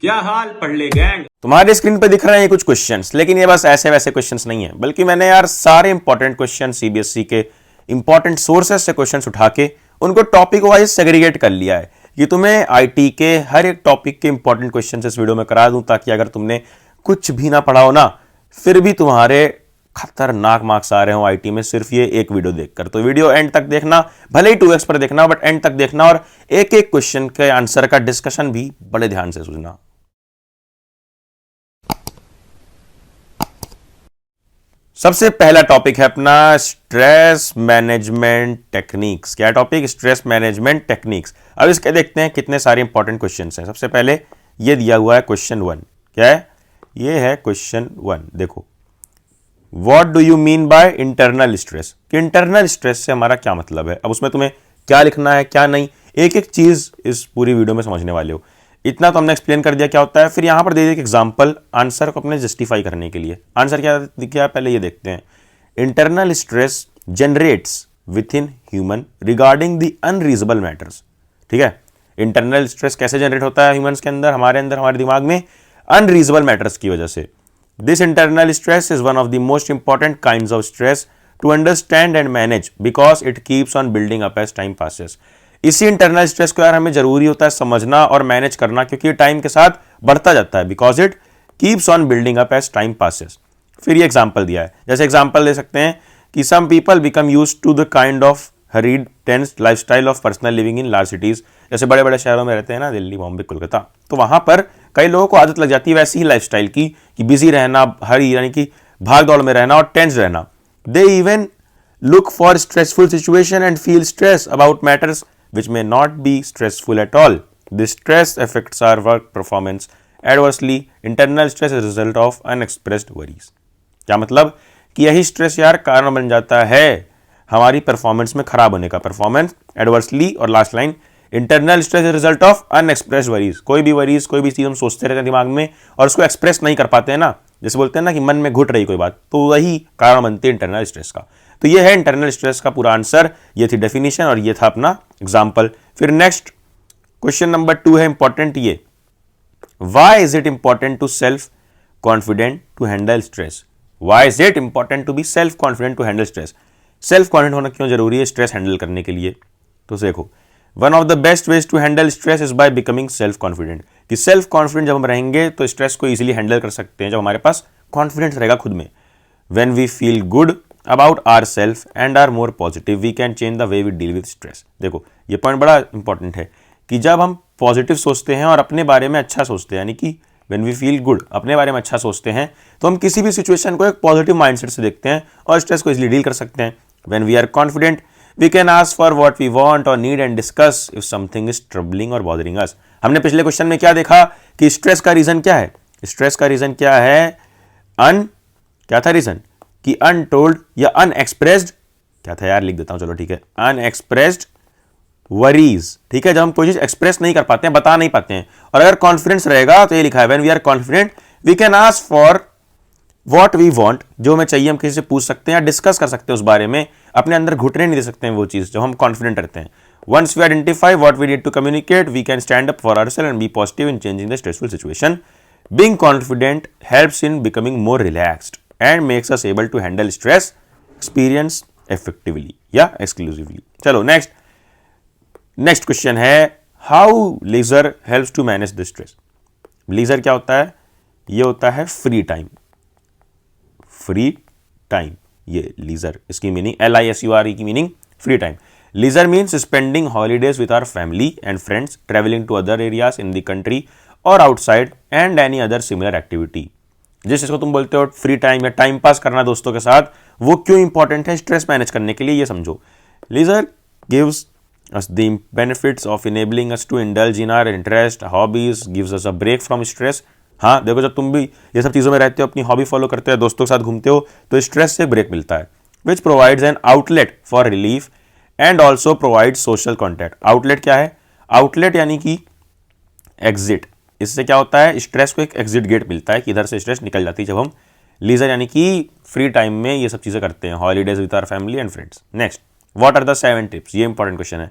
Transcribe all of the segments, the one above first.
क्या हाल पढ़ ले गैंग। तुम्हारी स्क्रीन पे दिख रहे हैं कुछ क्वेश्चंस, लेकिन ये बस ऐसे वैसे क्वेश्चंस नहीं है, बल्कि मैंने यार सारे इंपॉर्टेंट क्वेश्चन सीबीएसई के इंपॉर्टेंट सोर्सेस से क्वेश्चंस उठा के उनको टॉपिक वाइज सेग्रीगेट कर लिया है कि तुम्हें आईटी के हर एक टॉपिक के इंपॉर्टेंट क्वेश्चंस इस वीडियो में करा दूं, ताकि अगर तुमने कुछ भी ना पढ़ा हो ना, फिर भी तुम्हारे खतरनाक मार्क्स आ रहे हो आईटी में सिर्फ ये एक वीडियो देखकर। तो वीडियो एंड तक देखना, भले ही 2x पर देखना, बट एंड तक देखना और एक एक क्वेश्चन के आंसर का डिस्कशन भी बड़े ध्यान से सुनना। सबसे पहला टॉपिक है अपना स्ट्रेस मैनेजमेंट टेक्निक्स। क्या टॉपिक? Stress management techniques. अब इसके देखते हैं कितने सारे इंपॉर्टेंट क्वेश्चंस हैं। सबसे पहले ये दिया हुआ है क्वेश्चन 1। क्या है? ये है क्वेश्चन 1। देखो, what do you mean by internal stress? कि इंटरनल स्ट्रेस से हमारा क्या मतलब है। अब उसमें तुम्हें क्या लिखना है क्या नहीं, एक एक चीज इस पूरी वीडियो में समझने वाले हो। इतना तो हमने एक्सप्लेन कर दिया क्या होता है। फिर यहां पर दे दिया एक एग्जांपल आंसर को अपने जस्टिफाई करने के लिए। आंसर क्या दिखा है पहले ये देखते हैं। Internal stress generates with in human regarding the unreasonable matters. ठीक है, इंटरनल स्ट्रेस कैसे जनरेट होता है ह्यूमंस के अंदर, हमारे दिमाग में अनरीजनेबल मैटर्स की वजह से। This internal stress is one of the most important kinds of stress to understand and manage because it keeps on building up as time passes. इसी इंटरनल स्ट्रेस को यार हमें जरूरी होता है समझना और मैनेज करना, क्योंकि टाइम के साथ बढ़ता जाता है। Because it keeps on building up as time passes. फिर ये एग्जांपल दिया है, जैसे एग्जांपल दे सकते हैं कि some people become used to the kind of hurried tense lifestyle of personal living in large cities. जैसे बड़े बड़े शहरों में रहते हैं ना, दिल्ली, बॉम्बे, कोलकाता, तो वहां पर कई लोगों को आदत लग जाती है वैसी ही लाइफस्टाइल की, कि बिजी रहना, हरी यानी कि भाग दौड़ में रहना और टेंस रहना। They even look for stressful situation and feel stress about matters which may not be stressful at all. This stress affects our work performance adversely. Internal stress is a result of unexpressed worries. क्या मतलब? कि यही stress यार कारण बन जाता है हमारी परफॉर्मेंस में खराब होने का। परफॉर्मेंस एडवर्सली, और last line, internal stress is result of unexpressed worries. कोई भी वरीज, कोई भी चीज हम सोचते रहते हैं दिमाग में और उसको एक्सप्रेस नहीं कर पाते हैं ना, जैसे बोलते हैं ना कि मन में घुट रही कोई बात, तो वही कारण बनती है इंटरनल स्ट्रेस का। तो ये है इंटरनल स्ट्रेस का पूरा आंसर, ये थी डेफिनेशन और ये था अपना एग्जांपल। फिर नेक्स्ट क्वेश्चन नंबर 2 है इंपॉर्टेंट ये, why is it important to self confident to handle stress? Why is it important to be self confident to handle stress? Self confident होना क्यों जरूरी है स्ट्रेस हैंडल करने के लिए? तो देखो, one of the best ways to handle stress is by becoming self confident. कि सेल्फ कॉन्फिडेंट जब हम रहेंगे तो स्ट्रेस को इजीली हैंडल कर सकते हैं जब हमारे पास कॉन्फिडेंस रहेगा खुद में। When we feel good about ourselves and are more positive, we can change the way we deal with stress. देखो, ये पॉइंट बड़ा इंपॉर्टेंट है कि जब हम पॉजिटिव सोचते हैं और अपने बारे में अच्छा सोचते हैं, यानी कि when we feel good, अपने बारे में अच्छा सोचते हैं, तो हम किसी भी सिचुएशन को एक पॉजिटिव माइंडसेट से देखते हैं और स्ट्रेस को इजीली डील कर सकते हैं। When we are confident, we can ask for what we want or need and discuss if something is troubling or bothering us. हमने पिछले क्वेश्चन में क्या देखा कि स्ट्रेस का रीजन क्या है? स्ट्रेस का रीजन क्या है? क्या था रीजन? कि अनटोल्ड या अनएक्सप्रेस्ड, क्या था यार, लिख देता हूं, चलो ठीक है, अनएक्सप्रेस्ड वरीज। ठीक है, जब हम कोई चीज एक्सप्रेस नहीं कर पाते हैं, बता नहीं पाते हैं। और अगर कॉन्फिडेंस रहेगा तो ये लिखा है, when we are confident we can ask for what we want. जो हमें चाहिए हम किसी से पूछ सकते हैं या डिस्कस कर सकते हैं उस बारे में, अपने अंदर घुटने नहीं दे सकते हैं वो चीज जब हम कॉन्फिडेंट रहते हैं। Once we identify what we need to communicate we can stand up for ourselves and be positive in changing the stressful situation. Being confident helps in becoming more relaxed and makes us able to handle stress experience effectively या exclusively. चलो next question है, how leisure helps to manage the stress? leisure क्या होता है? ये होता है free time. Free time, ये leisure, इसकी मीनिंग LISURE की meaning free time. leisure means spending holidays with our family and friends, traveling to other areas in the country or outside and any other similar activity. जिस चीज को तुम बोलते हो free time या time pass करना दोस्तों के साथ, वो क्यों इंपॉर्टेंट है स्ट्रेस मैनेज करने के लिए, ये समझो। Leisure gives us the benefits of enabling us to indulge in our interest, hobbies, gives us a break from stress. हाँ देखो, जब तुम भी ये सब चीज़ों में रहते हो, अपनी हॉबी फॉलो करते हो, दोस्तों के साथ घूमते हो, तो स्ट्रेस से ब्रेक मिलता है। Which provides an outlet for relief and also provide social contact. Outlet क्या है? आउटलेट यानी कि एग्जिट। इससे क्या होता है, स्ट्रेस को एक एग्जिट गेट मिलता है कि इधर से स्ट्रेस निकल जाती है जब हम लीजर यानी कि फ्री टाइम में ये सब चीज़ें करते हैं, holidays with our family and friends. Next, what are the 7 tips? ये इंपॉर्टेंट क्वेश्चन है।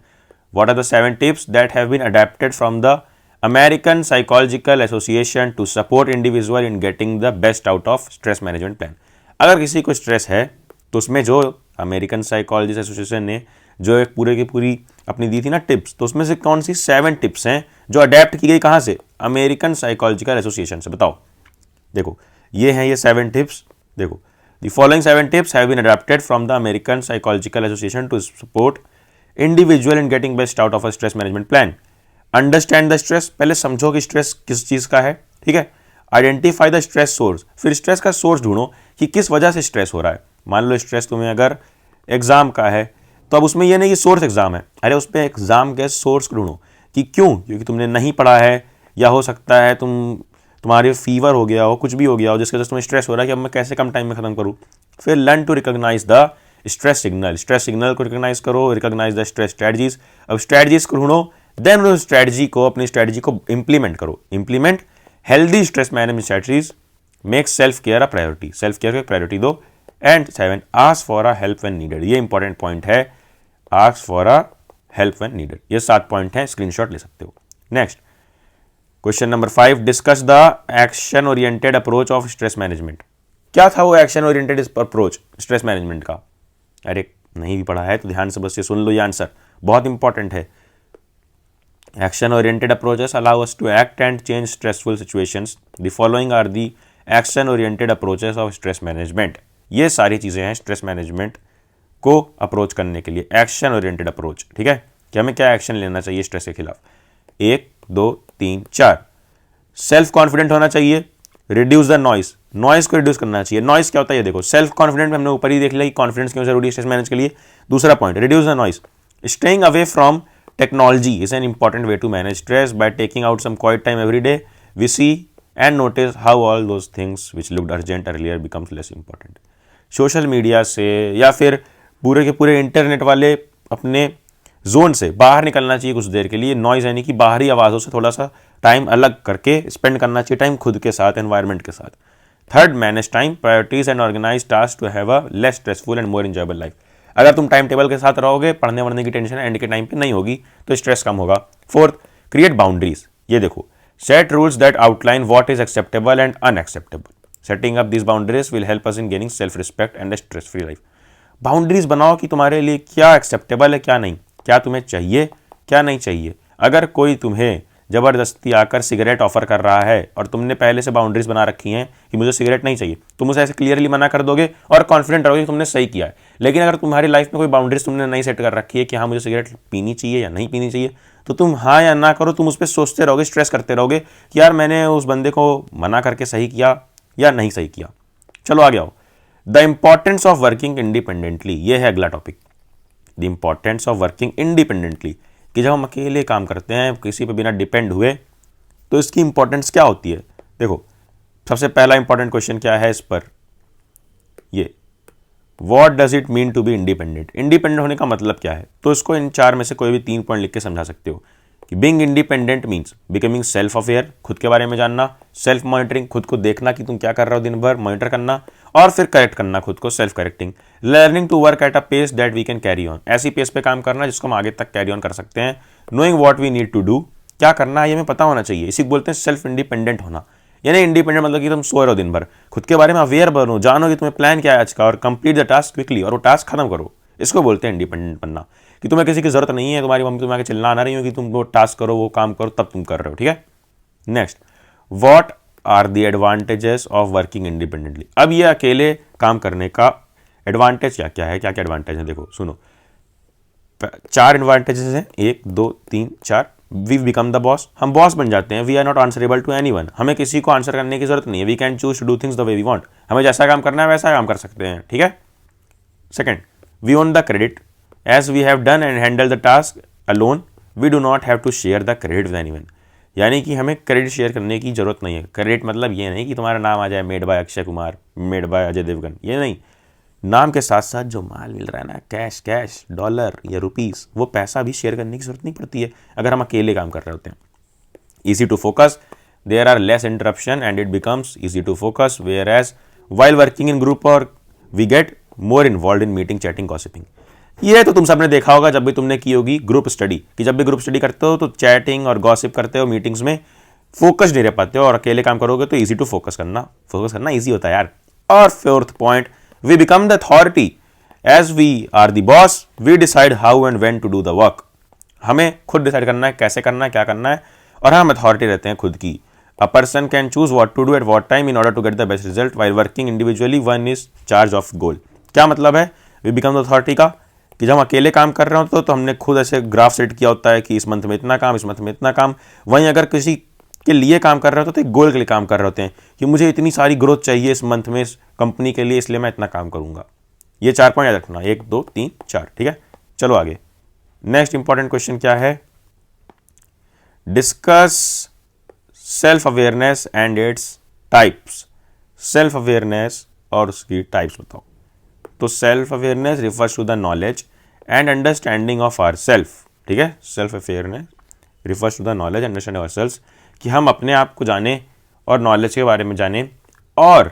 What are the 7 tips that have been adapted from the American psychological association to support individual in getting the best out of stress management plan. अगर किसी को stress है तो उसमें जो American psychologist association ने जो एक पूरे की पूरी अपनी दी थी ना टिप्स, तो उसमें से कौन सी 7 टिप्स हैं जो अडेप्ट की गई कहाँ से? अमेरिकन साइकोलॉजिकल एसोसिएशन से। बताओ, देखो ये हैं ये 7 टिप्स। देखो, the following 7 tips have been adapted from the American psychological association to support individual in getting best out of a stress management plan. Understand the stress, पहले समझो कि स्ट्रेस किस चीज़ का है, ठीक है। आइडेंटिफाई द स्ट्रेस सोर्स, फिर stress का सोर्स ढूंढो कि किस वजह से स्ट्रेस हो रहा है। मान लो स्ट्रेस तुम्हें अगर एग्जाम का है तो अब उसमें यह नहीं कि सोर्स एग्जाम है, अरे उस पर एग्जाम के सोर्स ढूंढो कि क्यों, क्योंकि तुमने नहीं पढ़ा है, या हो सकता है तुम्हारे फीवर हो गया हो, कुछ भी हो गया हो जिसकी वजह से तुम्हें स्ट्रेस हो रहा है कि अब मैं कैसे कम टाइम में खत्म करूँ। फिर learn to recognise the stress signal, stress signal को रिकॉग्नाइज करो, रिकॉग्नाइज द स्ट्रेस स्ट्रेटजीज। अब स्ट्रेटजीज को ढूंढो, देन उस स्ट्रेटजी को अपनी स्ट्रेटजी को इंप्लीमेंट करो। Implement healthy stress management strategies, make self care a priority, self care को प्रायोरिटी दो। And 7, ask for a help when needed, ये इंपॉर्टेंट पॉइंट है, ask for a help when needed. ये 7 point हैं, screenshot ले सकते हो। Next question number 5, discuss the action oriented approach of stress management. क्या था वो action oriented approach stress management का? अरे नहीं भी पढ़ा है तो ध्यान से बस ये सुन लो, ये आंसर बहुत इंपॉर्टेंट है। Action oriented approaches allow us to act and change stressful situations. The following are the action oriented approaches of stress management. ये सारी चीज़ें हैं स्ट्रेस मैनेजमेंट को अप्रोच करने के लिए, एक्शन ओरिएंटेड अप्रोच, ठीक है, कि हमें क्या एक्शन लेना चाहिए स्ट्रेस के खिलाफ। 1 2 3 4, सेल्फ कॉन्फिडेंट होना चाहिए, रिड्यूस द नॉइस, नॉइस को रिड्यूस करना चाहिए। नॉइस क्या होता है ये देखो, सेल्फ कॉन्फिडेंट में हमने ऊपर ही देख लिया कि कॉन्फिडेंस क्यों जरूरी है स्ट्रेस मैनेज के लिए। दूसरा point, reduce the noise, staying away from technology is an important way to manage stress by taking out some quiet time every day. We see and notice how all those things which looked urgent earlier becomes less important. Social media से या फिर पूरे के पूरे internet वाले अपने zone से बाहर निकलना चाहिए कुछ देर के लिए। नॉइज यानी कि बाहरी आवाज़ों से थोड़ा सा टाइम अलग करके स्पेंड करना चाहिए, टाइम खुद के साथ, एनवायरनमेंट के साथ। Third, manage time, priorities and organise task to have a less stressful and more enjoyable life. अगर तुम टाइम टेबल के साथ रहोगे, पढ़ने वढ़ने की टेंशन एंड के टाइम पे नहीं होगी तो स्ट्रेस कम होगा। फोर्थ, क्रिएट बाउंड्रीज, ये देखो, set rules that outline what is acceptable and unacceptable. Setting up this boundaries will help us in gaining self respect and stress free life. Boundaries बनाओ कि तुम्हारे लिए क्या एक्सेप्टेबल है, क्या नहीं, क्या तुम्हें चाहिए, क्या नहीं चाहिए। अगर कोई तुम्हें ज़बरदस्ती आकर सिगरेट ऑफर कर रहा है और तुमने पहले से बाउंड्रीज बना रखी हैं कि मुझे सिगरेट नहीं चाहिए, तुम उसे ऐसे क्लियरली मना कर दोगे और कॉन्फिडेंट रहोगे कि तुमने सही किया है। लेकिन अगर तुम्हारी लाइफ में कोई बाउंड्रीज तुमने नहीं सेट कर रखी है कि हाँ मुझे सिगरेट पीनी चाहिए या नहीं पीनी चाहिए, तो तुम हाँ या ना करो, तुम उस पर सोचते रहोगे, स्ट्रेस करते रहोगे कि यार मैंने उस बंदे को मना करके सही किया या नहीं सही किया। चलो आगे आओ। The importance of working independently, ये है अगला topic. The importance of working independently, कि जब हम अकेले काम करते हैं किसी पे बिना डिपेंड हुए तो इसकी इंपॉर्टेंस क्या होती है। देखो, सबसे पहला इंपॉर्टेंट क्वेश्चन क्या है इस पर, ये what does it mean to be independent. Independent होने का मतलब क्या है, तो इसको इन 4 में से कोई भी 3 पॉइंट लिख के समझा सकते हो कि being independent means becoming self aware, खुद के बारे में जानना, सेल्फ मॉनिटरिंग, खुद को देखना कि तुम क्या कर रहे हो दिन भर, मॉनिटर करना, और फिर करेक्ट करना खुद को, self correcting. Learning to work at a pace that we can carry on, ऐसी पेस पे काम करना जिसको हम आगे तक कैरी ऑन कर सकते हैं। Knowing what we need to do, क्या करना है ये हमें पता होना चाहिए, इसी को बोलते हैं सेल्फ इंडिपेंडेंट होना। यानी इंडिपेंडेंट मतलब कि तुम सो रहे हो दिन भर, खुद के बारे में अवेयर बनो, जानो कि तुम्हें प्लान क्या है आज का, और कंप्लीट द टास्क क्विकली, और वो टास्क खत्म करो। इसको बोलते हैं इंडिपेंडेंट बनना, कि तुम्हें किसी की जरूरत नहीं है, तुम्हारी मम्मी तुम्हें आके चिल्ला ना रही हो कि तुम वो टास्क करो, वो काम करो, तब तुम कर रहे हो, ठीक है। Next, what are the advantages of working independently. अब ये अकेले काम करने का एडवांटेज क्या क्या है, क्या क्या एडवांटेज है, देखो सुनो। 4 एडवांटेजेस हैं, 1 2 3 4। वी बिकम द बॉस, हम बॉस बन जाते हैं। We are not answerable to anyone, हमें किसी को आंसर करने की जरूरत नहीं है। We can choose to do things the way we want, हमें जैसा काम करना है वैसा काम कर सकते हैं, ठीक है। Second, we own the credit, as we have done and handle the task alone, we do not have to share the credit with anyone. यानी कि हमें क्रेडिट शेयर करने की जरूरत नहीं है। क्रेडिट मतलब ये नहीं कि तुम्हारा नाम आ जाए made by Akshay Kumar, made by Ajay Devgan, ये नहीं। नाम के साथ साथ जो माल मिल रहा है ना, कैश डॉलर या रुपीस, वो पैसा भी शेयर करने की जरूरत नहीं पड़ती है अगर हम अकेले काम कर रहे होते हैं। Easy to focus, there are less interruption and it becomes easy to focus, whereas while working in group और we get more involve in meeting, chatting, gossiping. ये तो तुम सबने देखा होगा जब भी तुमने की होगी ग्रुप स्टडी, कि जब भी ग्रुप स्टडी करते हो तो चैटिंग और गॉसिप करते हो, मीटिंग्स में फोकस नहीं रह पाते हो, और अकेले काम करोगे तो इजी टू फोकस करना इजी होता है यार। और fourth point, we become the authority as we are the boss, we decide how and when to do the work. हमें खुद डिसाइड करना है कैसे करना है, क्या करना है, और हम अथॉरिटी रहते हैं खुद की। A person can choose what to do at what time in order to get the best result while working individually, one is charge of goal. क्या मतलब है वी बिकम द अथॉरिटी का, कि जब हम अकेले काम कर रहे हो तो हमने खुद ऐसे ग्राफ सेट किया होता है कि इस मंथ में इतना काम, इस मंथ में इतना काम। वहीं अगर किसी के लिए काम कर रहे हो तो एक गोल के लिए काम कर रहे होते हैं कि मुझे इतनी सारी ग्रोथ चाहिए इस मंथ में इस कंपनी के लिए, इसलिए मैं इतना काम करूंगा। ये 4 पॉइंट याद रखना, 1 2 3 4, ठीक है। चलो आगे, नेक्स्ट इंपॉर्टेंट क्वेश्चन क्या है, discuss self awareness and its types. Self awareness और उसकी टाइप्स बताओ। तो self awareness refers to the knowledge and understanding of our self, ठीक है। Self awareness refers to the knowledge understanding our self, कि हम अपने आप को जाने और नॉलेज के बारे में जाने। और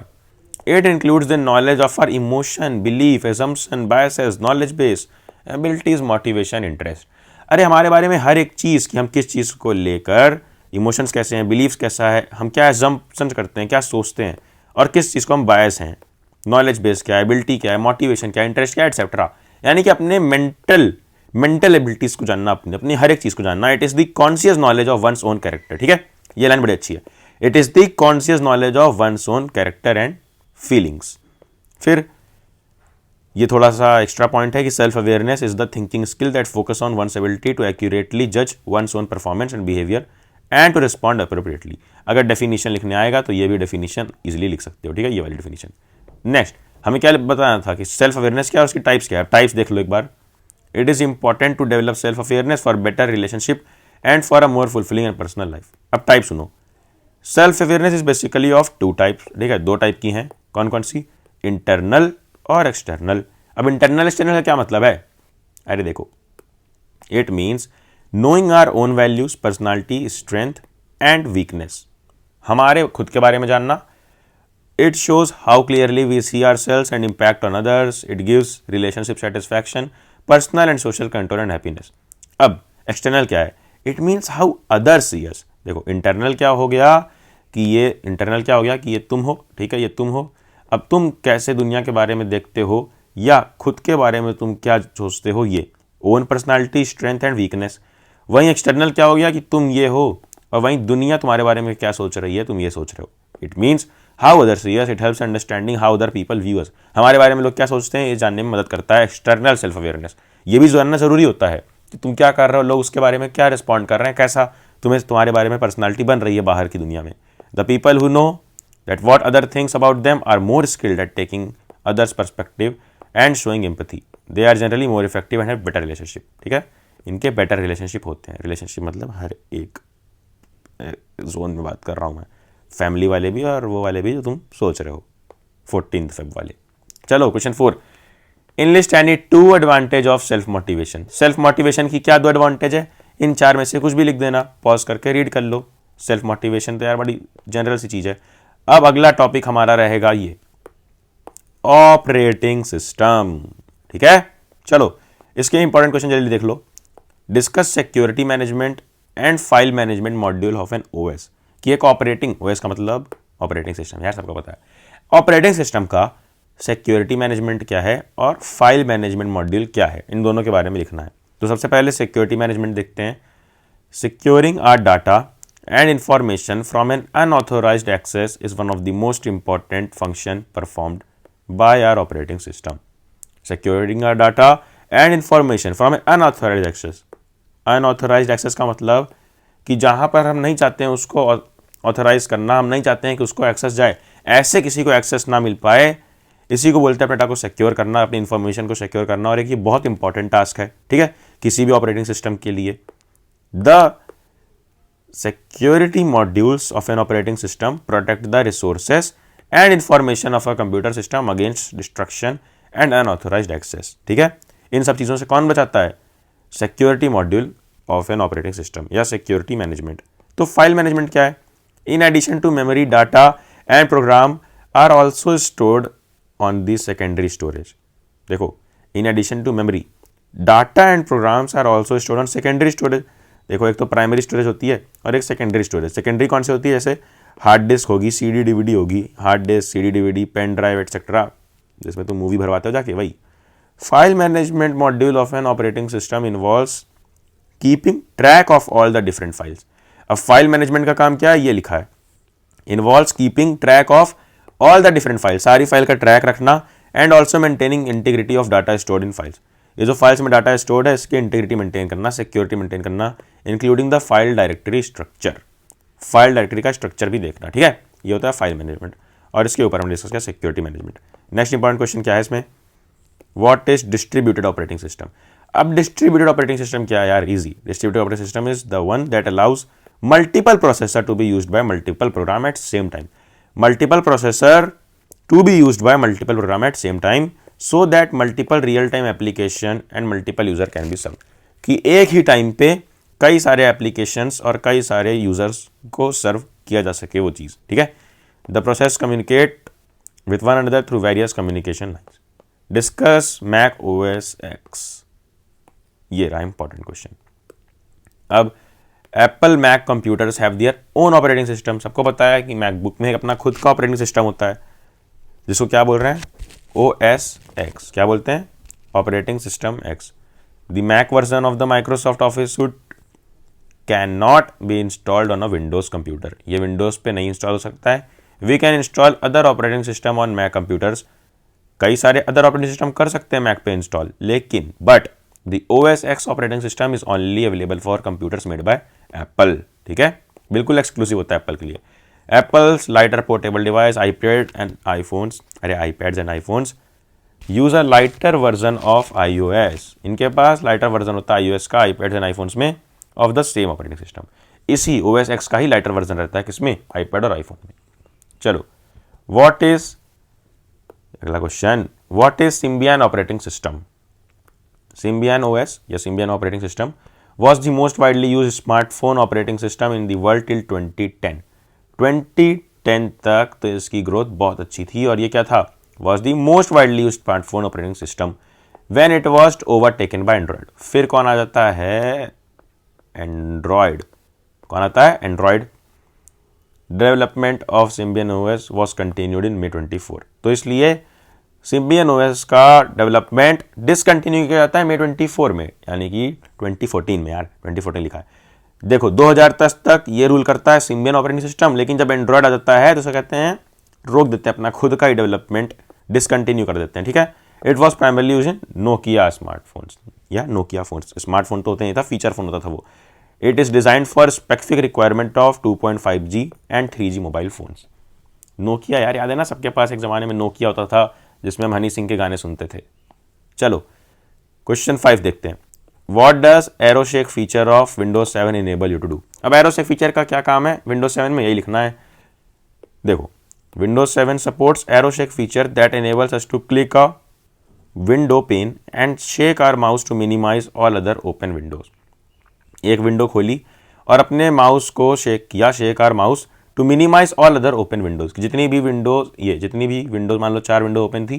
it includes the knowledge of our emotion, belief, assumption, biases, knowledge base, abilities, motivation, interest. अरे हमारे बारे में हर एक चीज़, कि हम किस चीज़ को लेकर, इमोशंस कैसे हैं, बिलीव्स कैसा है, हम क्या एजम्पशन करते हैं, क्या सोचते हैं, और किस चीज़ को हम बायस हैं, नॉलेज बेस क्या है, एबिलिटी क्या है, मोटिवेशन क्या है, इंटरेस्ट क्या है, एटसेट्रा। यानी कि अपने मेंटल एबिलिटीज को जानना, अपनी हर एक चीज़ को जानना। It is the conscious knowledge of one's own character, ठीक है। ये लाइन बड़ी अच्छी है, it is the conscious knowledge of one's own character and feelings. फिर ये थोड़ा सा एक्स्ट्रा पॉइंट है कि self awareness is the thinking skill that focus on one's ability to accurately जज one's own performance and behaviour and to respond appropriately. अगर definition लिखने आएगा तो ये भी डेफिनेशन इजीली लिख सकते हो, ठीक है, ये वाली डेफिनेशन। नेक्स्ट हमें क्या बताना था कि सेल्फ अवेयरनेस क्या है, उसकी टाइप्स क्या है। टाइप्स देख लो एक बार। It is important to develop self awareness for better relationship and for a more fulfilling and personal life. अब टाइप सुनो, self awareness is basically of 2 types, ठीक है, 2 टाइप की हैं। कौन कौन सी, इंटरनल और एक्सटर्नल। अब इंटरनल एक्सटर्नल का क्या मतलब है, अरे देखो, it means knowing our own values, personality, strength and weakness, हमारे खुद के बारे में जानना। It shows how clearly we see ourselves and impact on others. It gives relationship satisfaction, personal and social control and happiness. अब external क्या है, it means how others see us. देखो इंटरनल क्या हो गया कि ये तुम हो, ठीक है, ये तुम हो। अब तुम कैसे दुनिया के बारे में देखते हो या खुद के बारे में तुम क्या सोचते हो, ये own personality, strength and weakness. वहीं एक्सटर्नल क्या हो गया कि तुम ये हो और वहीं दुनिया तुम्हारे बारे में क्या सोच रही है, तुम ये सोच रहे हो। It means how others see us, it helps understanding how other people view us. हमारे बारे में लोग क्या सोचते हैं ये जानने में मदद करता है एक्सटर्नल सेल्फ अवेयरनेस। ये भी जानना जरूरी होता है कि तुम क्या कर रहे हो, लोग उसके बारे में क्या रिस्पॉन्ड कर रहे हैं, कैसा तुम्हारे बारे में पर्सनालिटी बन रही है बाहर की दुनिया में। The people who know that what other things about them are more skilled at taking others perspective and showing empathy. They are generally more effective and have better relationship, ठीक है। इनके बेटर रिलेशनशिप होते हैं। Relationship मतलब हर एक zone में बात कर रहा हूँ मैं, फैमिली वाले भी और वो वाले भी जो तुम सोच रहे हो 14th फेब वाले। चलो question 4, enlist any 2 advantage of self motivation. Self motivation की क्या 2 एडवांटेज है, इन 4 में से कुछ भी लिख देना, पॉज करके रीड कर लो। सेल्फ मोटिवेशन तो यार बड़ी जनरल सी चीज है। अब अगला टॉपिक हमारा रहेगा ये ऑपरेटिंग सिस्टम, ठीक है। चलो इसके इंपॉर्टेंट क्वेश्चन जल्दी देख लो। Discuss security management and file management module of an OS. कि एक ऑपरेटिंग, ओएस का मतलब ऑपरेटिंग सिस्टम, यार सबको पता है। ऑपरेटिंग सिस्टम का सिक्योरिटी मैनेजमेंट क्या है और फाइल मैनेजमेंट मॉड्यूल क्या है, इन दोनों के बारे में लिखना है। तो सबसे पहले सिक्योरिटी मैनेजमेंट देखते हैं। Securing our data and information from an unauthorized access is one of the most important function performed by our operating system. Securing our data and information from an unauthorized access. Unauthorized access का मतलब कि जहाँ पर हम नहीं चाहते हैं उसको ऑथोराइज करना, हम नहीं चाहते हैं कि उसको एक्सेस जाए, ऐसे किसी को एक्सेस ना मिल पाए, इसी को बोलते हैं अपने डाटा को सिक्योर करना, अपनी इन्फॉर्मेशन को सिक्योर करना। और एक ये बहुत इंपॉर्टेंट टास्क है, ठीक है, किसी भी ऑपरेटिंग सिस्टम के लिए। The security modules of an operating system protect the resources and information of a computer system against destruction and unauthorized access, ठीक है। इन सब चीज़ों से कौन बचाता है, security module of an operating system या सिक्योरिटी मैनेजमेंट। तो फाइल मैनेजमेंट क्या है, in addition to memory, data and program are also stored on the secondary storage. देखो in addition to memory, data and programs are also stored on secondary storage. देखो, एक तो primary storage होती है और एक सेकेंडरी स्टोरेज। सेकेंडरी कौन सी होती है? जैसे हार्ड डिस्क होगी, CD DVD होगी, hard disk, CD DVD, pen drive etcetera, जिसमें तुम मूवी भरवाते हो जाके, वही। File management module of an operating system involves keeping track of all the different files. अब फाइल मैनेजमेंट का काम क्या है? ये लिखा है, involves keeping track of all the different files, सारी फाइल का ट्रैक रखना, and also maintaining integrity of data stored in files. ये जो फाइल्स में डाटा स्टोर्ड है इसकी इंटीग्रिटी मेंटेन करना, सिक्योरिटी मेंटेन करना, including the file directory structure. File directory का स्ट्रक्चर भी देखना, ठीक है। ये होता है फाइल मैनेजमेंट, और इसके ऊपर हम डिस्कस किया security management. Next important question क्या है इसमें? What is distributed operating system? अब डिस्ट्रीब्यूटेड ऑपरेटिंग सिस्टम क्या है यार? Easy. Distributed operating system is the one that allows multiple processor to be used by multiple program at same time. Multiple processor to be used by multiple program at same time so that multiple real time application and multiple user can be serve. कि एक ही time पे कई सारे applications और कई सारे users को सर्व किया जा सके वो चीज़, ठीक है। The process communicate with one another through various communication lines. Discuss Mac OS X। ये रहा इंपॉर्टेंट क्वेश्चन। अब Apple Mac computers have their own operating system. सबको पता है कि मैकबुक में अपना खुद का ऑपरेटिंग सिस्टम होता है, जिसको क्या बोल रहे हैं? OS X। क्या बोलते हैं? Operating system X। The Mac version of the Microsoft Office suite can not be installed on a Windows computer. ये विंडोज पे नहीं इंस्टॉल हो सकता है। We can install other operating system on Mac computers. कई सारे अदर ऑपरेटिंग सिस्टम कर सकते हैं मैक पे इंस्टॉल, लेकिन but the OS X operating system is only available for computers made by Apple, ठीक है। बिल्कुल एक्सक्लूसिव होता है एप्पल के लिए। Apples lighter portable device iPad and iPhones, अरे iPads and iPhones use a lighter version of iOS। इनके पास lighter version होता है iOS का iPads एंड आईफोन्स में of the same operating system. इसी OS X का ही लाइटर वर्जन रहता है किसमें? iPad और आईफोन में। चलो, व्हाट इज अगला question, what is Symbian operating system? Symbian OS या Symbian operating system was the most widely used smartphone operating system in the world till 2010। 2010 तक तो इसकी ग्रोथ बहुत अच्छी थी, और ये क्या था? was the most widely used smartphone operating system when it was overtaken by Android। फिर कौन आ जाता है? Android। कौन आता है? Android। Development of Symbian OS was continued in May 24। तो इसलिए Symbian OS का डेवलपमेंट डिसकंटिन्यू किया जाता है May 24 में, यानी कि 2014 में। यार 2014 लिखा है। देखो 2010 तक ये रूल करता है Symbian ऑपरेटिंग सिस्टम, लेकिन जब एंड्रॉयड आ जाता है तो उसे कहते हैं रोक देते हैं, अपना खुद का ही डेवलपमेंट डिसकंटिन्यू कर देते हैं, ठीक है। It was primarily use in Nokia smartphones या नोकिया फोन्स। स्मार्टफोन तो होते नहीं था, फीचर फोन होता था वो। It is design for specific requirement of 2.5G and 3G mobile phones. Nokia, यार याद है ना, सबके पास एक जमाने में नोकिया होता था जिसमें हम हनी सिंह के गाने सुनते थे। चलो क्वेश्चन 5 देखते हैं। What does Aero Shake feature of Windows 7 enable you to do? अब एरोशेक फीचर का क्या काम है विंडोज 7 में? यही लिखना है। देखो, Windows 7 supports Aero Shake feature that enables us to click a window pane and shake our mouse to minimize all other open windows। एक विंडो खोली और अपने माउस को शेक किया, shake our mouse to minimize all other open windows. जितनी भी Windows मान लो 4 window open थी,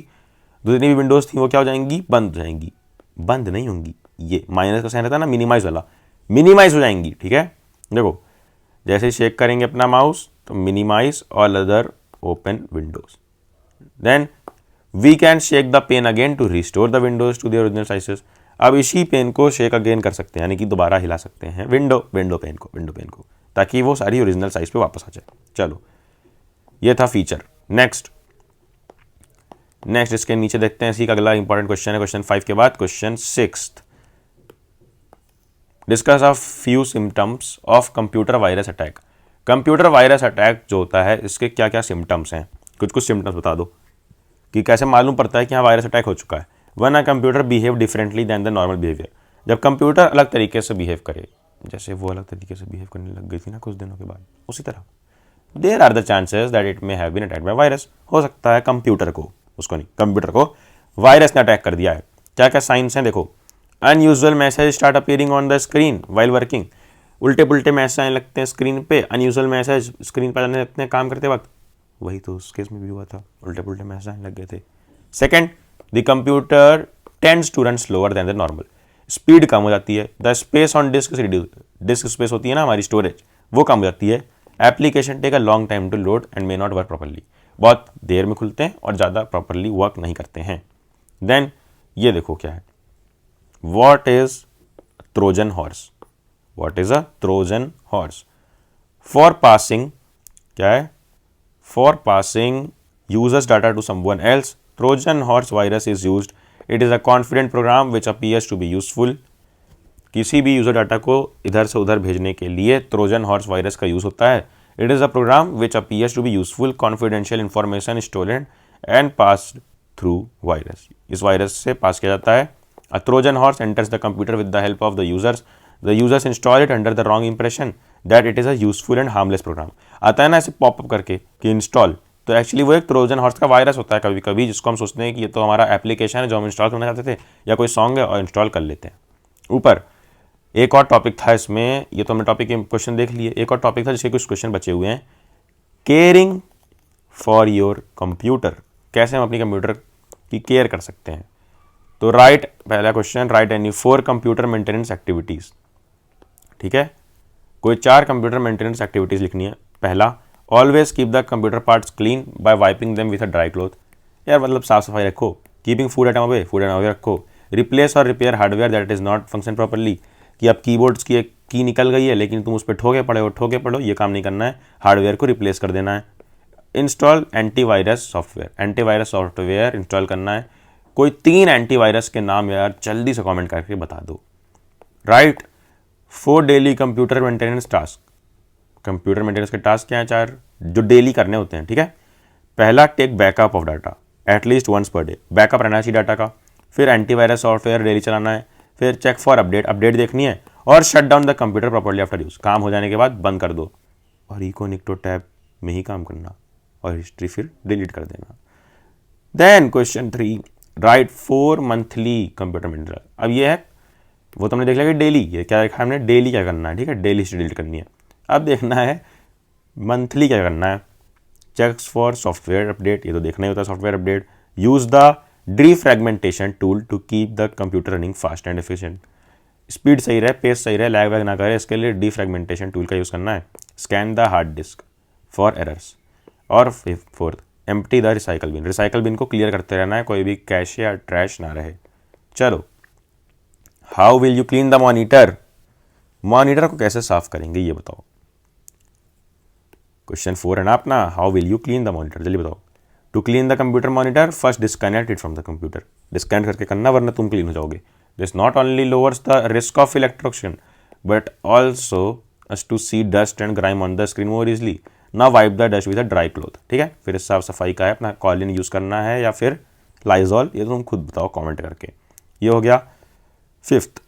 जितनी भी विंडोज थी वो क्या हो जाएंगी? बंद हो जाएंगी। बंद नहीं होंगी, ये माइनस का साइन रहता है ना, मिनिमाइज वाला, मिनिमाइज हो जाएंगी, ठीक है। देखो जैसे ही शेक करेंगे अपना माउस तो minimize all other open windows, then we can shake the pane again to restore the windows to the original sizes. अब इसी पेन को शेक अगेन कर सकते हैं, यानी कि दोबारा हिला सकते हैं विंडो पेन को, ताकि वो सारी ओरिजिनल साइज पे वापस आ जाए। चलो, ये था फीचर। नेक्स्ट इसके नीचे देखते हैं, इसी का अगला इंपॉर्टेंट क्वेश्चन है क्वेश्चन 5 के बाद question 6। Discuss of few symptoms of computer virus attack. Computer virus attack जो होता है इसके क्या क्या सिम्टम्स हैं? कुछ सिम्टम्स बता दो कि कैसे मालूम पड़ता है कि हाँ वायरस अटैक हो चुका है। When a computer behave differently than the normal behaviour. जब कंप्यूटर अलग तरीके से बिहेव करे, जैसे वो अलग तरीके से बिहेव करने लग गई थी ना कुछ दिनों के बाद, उसी तरह there are the chances that it may have been attacked by virus. हो सकता है कंप्यूटर को वायरस ने अटैक कर दिया है। क्या क्या साइंस हैं देखो। Unusual message start appearing on the screen while working. उल्टे पुल्टे मैसेज आने लगते हैं स्क्रीन पे, अनयूजुअल मैसेज स्क्रीन पर आने लगते हैं काम करते वक्त। वही तो उस केस में भी हुआ था, उल्टे पुल्टे मैसेज आने लग गए थे। Second, the computer tends to run slower than the normal. Speed कम हो जाती है, the space on disk is reduce, disk space होती है ना हमारी स्टोरेज, वो कम हो जाती है, application take a long time to load and may not work properly, बहुत देर में खुलते हैं और ज़्यादा प्रॉपरली वर्क नहीं करते हैं। देन ये देखो क्या है, what is Trojan horse, what is a Trojan horse, for passing, क्या है, for passing users data to someone else, Trojan horse virus is used, it is a confident program which appears to be useful, किसी भी user data को इधर से उधर भेजने के लिए ट्रोजन हॉर्स वायरस का यूज होता है। It is a program which appears to be useful, confidential information stolen and pass through virus, इस वायरस से पास किया जाता है। A Trojan horse enters the computer with the help of the users install it under the wrong impression that it is a useful and harmless program. आता है ना ऐसे पॉपअप करके कि इंस्टॉल, तो एक्चुअली वो एक ट्रोजन हॉर्स का वायरस होता है कभी कभी, जिसको हम सोचते हैं कि ये तो हमारा एप्लीकेशन है जो हम इंस्टॉल करना चाहते थे, या कोई सॉन्ग है और इंस्टॉल कर लेते हैं। ऊपर एक और टॉपिक था इसमें, ये तो हमने टॉपिक के क्वेश्चन देख लिए, एक और टॉपिक था जिसके कुछ क्वेश्चन बचे हुए हैं, केयरिंग फॉर योर कंप्यूटर, कैसे हम अपनी कंप्यूटर की केयर कर सकते हैं। तो राइट, पहला question, right any 4 computer maintenance activities, ठीक है, कोई 4 कंप्यूटर मेंटेनेंस एक्टिविटीज़ लिखनी है। पहला, always keep the computer parts clean bye wiping them with a dry cloth, यार मतलब साफ सफाई रखो। Keeping food item away, food item away रखो। रिप्लेस और repair hardware that is not function properly, कि अब कीबोर्ड्स की एक की निकल गई है लेकिन तुम उस पर ठोके पड़ो, ये काम नहीं करना है, हार्डवेयर को रिप्लेस कर देना है। Install antivirus software, antivirus software install करना है। कोई 3 एंटीवायरस के नाम यार जल्दी से कमेंट करके बता दो। Right 4 daily computer maintenance task, computer maintenance के टास्क क्या हैं 4 जो डेली करने होते हैं, ठीक है। पहला, take backup of data at least once per day, backup रहना चाहिए डाटा का। फिर एंटीवायरस सॉफ्टवेयर डेली चलाना है। फिर चेक फॉर अपडेट देखनी है। और shut down the computer properly after use, काम हो जाने के बाद बंद कर दो और इकोनिक्टो टैब में ही काम करना और हिस्ट्री फिर डिलीट कर देना। Then question 3, write 4 monthly computer maintenance, अब ये है वो तुमने देख लिया कि डेली, ये क्या देखा हमने, डेली क्या करना है, ठीक है, डेली हिस्ट्री डिलीट करनी है। अब देखना है मंथली क्या करना है। चेक्स फॉर सॉफ्टवेयर अपडेट, ये तो देखना ही होता है software update. Use the defragmentation tool to keep the computer running fast and efficient, speed सही रहे, पेस सही रहे, लैग वैग ना करे, इसके लिए डीफ्रैगमेंटेशन टूल का यूज़ करना है। Scan the hard disk for errors. और 4th, empty the recycle bin को क्लियर करते रहना है, कोई भी कैश या ट्रैश ना रहे। चलो, how will you clean the monitor, monitor को कैसे साफ करेंगे ये बताओ। क्वेश्चन 4 है ना अपना, how will you clean the monitor, जल्दी बताओ। To clean the computer monitor, first disconnect it from the computer, disconnect करके करना वरना तुम क्लीन हो जाओगे। This not only lowers the risk of electrocution but also to see dust and grime on the screen more easily. ना wipe the dust with a dry cloth, ठीक है। फिर इस साफ सफाई का है अपना कॉलिन यूज़ करना है या फिर लाइजॉल, ये तुम खुद बताओ कॉमेंट करके। ये हो गया। 5th,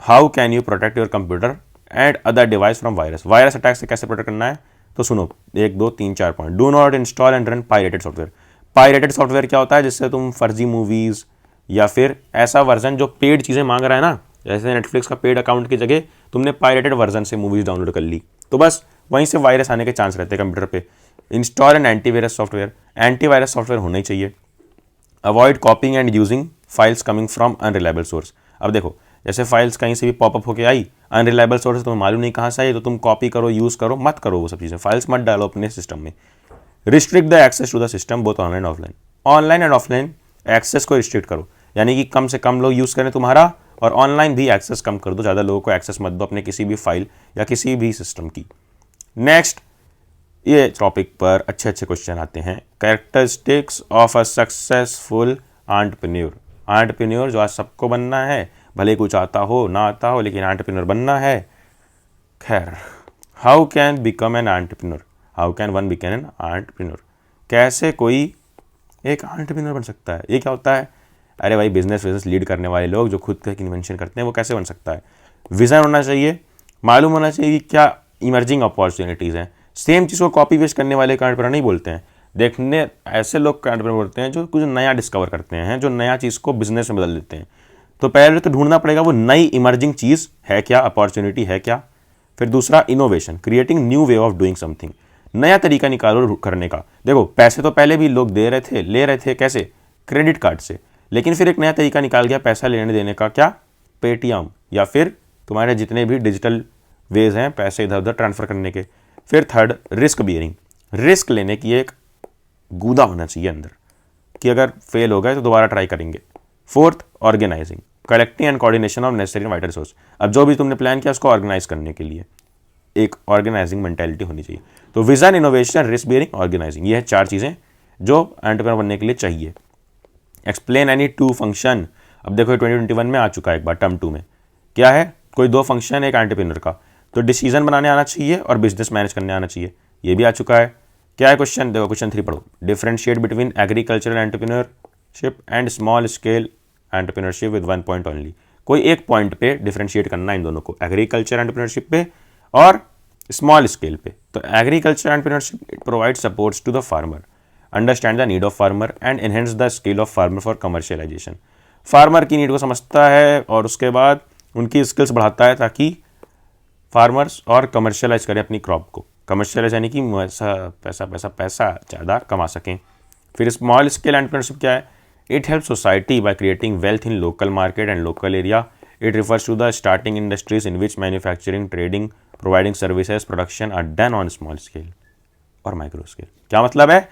how can you protect your computer and other device from virus, virus attack से कैसे प्रोटेक्ट करना है। तो सुनो 1 2 3 4 point. Do not install and run pirated software, pirated software क्या होता है, जिससे तुम फर्जी मूवीज़ या फिर ऐसा वर्जन जो पेड चीज़ें मांग रहा है ना, जैसे नेटफ्लिक्स का पेड अकाउंट की जगह तुमने पायरेटेड वर्जन से मूवीज़ डाउनलोड कर ली, तो बस वहीं से वायरस आने के चांस रहते हैं कंप्यूटर पे। Install an antivirus software, antivirus software होना ही चाहिए। Avoid copying and using files coming from unreliable source, अब देखो जैसे फाइल्स कहीं से भी पॉपअप होके आई, अनरिलायबल सोर्स तुम्हें मालूम नहीं कहाँ से आई, तो तुम कॉपी करो, यूज़ करो, मत करो वो सब चीज़ें, फाइल्स मत डालो अपने सिस्टम में। Restrict the access to the system both online offline, online and offline access को रिस्ट्रिक्ट करो, यानी कि कम से कम लोग यूज़ करें तुम्हारा, और ऑनलाइन भी एक्सेस कम कर दो, ज़्यादा लोगों को एक्सेस मत दो अपने किसी भी फाइल या किसी भी सिस्टम की। नेक्स्ट, ये टॉपिक पर अच्छे अच्छे क्वेश्चन आते हैं। Characteristics of a successful entrepreneur, entrepreneur जो आज सबको बनना है, भले कुछ आता हो ना आता हो, लेकिन एंटरप्रेन्योर बनना है। खैर, how can become an entrepreneur, how can one become an entrepreneur, कैसे कोई एक एंटरप्रेन्योर बन सकता है। ये क्या होता है, अरे भाई बिजनेस लीड करने वाले लोग जो खुद का इन्वेंशन करते हैं वो कैसे बन सकता है। विज़न होना चाहिए, मालूम होना चाहिए कि क्या इमर्जिंग अपॉर्चुनिटीज़ हैं। सेम चीज़ को कॉपी पेस्ट करने वाले एंटरप्रेन्योर नहीं बोलते हैं, देखने ऐसे लोग एंटरप्रेन्योर बोलते हैं जो कुछ नया डिस्कवर करते हैं, जो नया चीज़ को बिजनेस में बदल देते हैं। तो पहले तो ढूंढना पड़ेगा वो नई इमर्जिंग चीज़ है क्या, अपॉर्चुनिटी है क्या। फिर दूसरा, innovation, creating new way of doing something, नया तरीका निकालो करने का। देखो पैसे तो पहले भी लोग दे रहे थे, ले रहे थे, कैसे, क्रेडिट कार्ड से, लेकिन फिर एक नया तरीका निकाल गया पैसा लेने देने का, क्या, पेटीएम या फिर तुम्हारे जितने भी डिजिटल वेज हैं पैसे इधर उधर ट्रांसफ़र करने के। फिर थर्ड, रिस्क बियरिंग, रिस्क लेने की एक गूदा होना चाहिए अंदर कि अगर फेल हो गए तो दोबारा ट्राई करेंगे। Fourth, organizing, collecting and coordination of necessary vital resource. अब जो भी तुमने प्लान किया उसको ऑर्गेनाइज करने के लिए एक ऑर्गेनाइजिंग मेंटेलिटी होनी चाहिए। तो vision, innovation, risk bearing, organizing, ये है 4 चीज़ें जो एंटरप्रेन्योर बनने के लिए चाहिए। Explain any two function. अब देखो 2021 में आ चुका है एक बार टर्म 2 में, क्या है, कोई 2 फंक्शन एक एंटरप्रेन्योर का, तो डिसीजन बनाने आना चाहिए और बिजनेस मैनेज करने आना चाहिए, ये भी आ चुका है। क्या है क्वेश्चन, देखो क्वेश्चन 3 पढ़ो। Differentiate between agricultural entrepreneurship and small scale entrepreneurship with 1 point only. कोई एक पॉइंट पे डिफरेंशिएट करना इन दोनों को, एग्रीकल्चर एंटरप्रेन्योरशिप पे और स्मॉल स्केल पे। तो agriculture entrepreneurship it provide supports to the farmer, understand the need of farmer and enhance the skill of farmer for commercialization. Farmer की नीड को समझता है और उसके बाद उनकी स्किल्स बढ़ाता है ताकि फार्मर्स और कमर्शियलाइज करें अपनी क्रॉप को। कमर्शियलाइज यानी कि पैसा ज़्यादा कमा सकें। फिर स्मॉल स्केल एंटरप्रेन्योरशिप क्या है, it help society by creating wealth in local market and local area. It refers to the starting industries in which manufacturing, trading, providing services, production are done on small scale और micro scale. क्या मतलब है,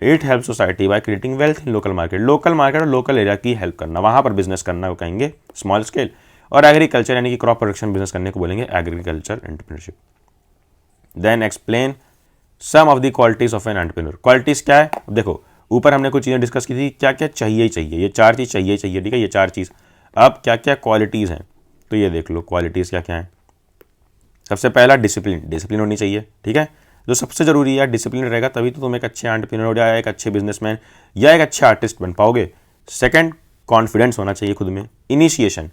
it help society by creating wealth in local market और local area की help करना, वहाँ पर business करना को कहेंगे स्मॉल स्केल। और एग्रीकल्चर यानी कि क्रॉप प्रोडक्शन बिजनेस करने को बोलेंगे agriculture entrepreneurship. Then explain some of the qualities of an entrepreneur. Qualities क्या है, देखो ऊपर हमने कुछ चीज़ें डिस्कस की थी, क्या क्या चाहिए ही चाहिए, ये 4 चीज़ चाहिए ठीक है, ये 4 चीज़। अब क्या क्या क्वालिटीज़ हैं तो ये देख लो क्वालिटीज़ क्या क्या हैं। सबसे पहला डिसिप्लिन होनी चाहिए, ठीक है, जो सबसे ज़रूरी है। डिसिप्लिन रहेगा तभी तो तुम एक अच्छे एंटरप्रेन्योर या एक अच्छे बिजनेसमैन या एक अच्छे आर्टिस्ट बन पाओगे। सेकंड, कॉन्फिडेंस होना चाहिए खुद में। Initiation,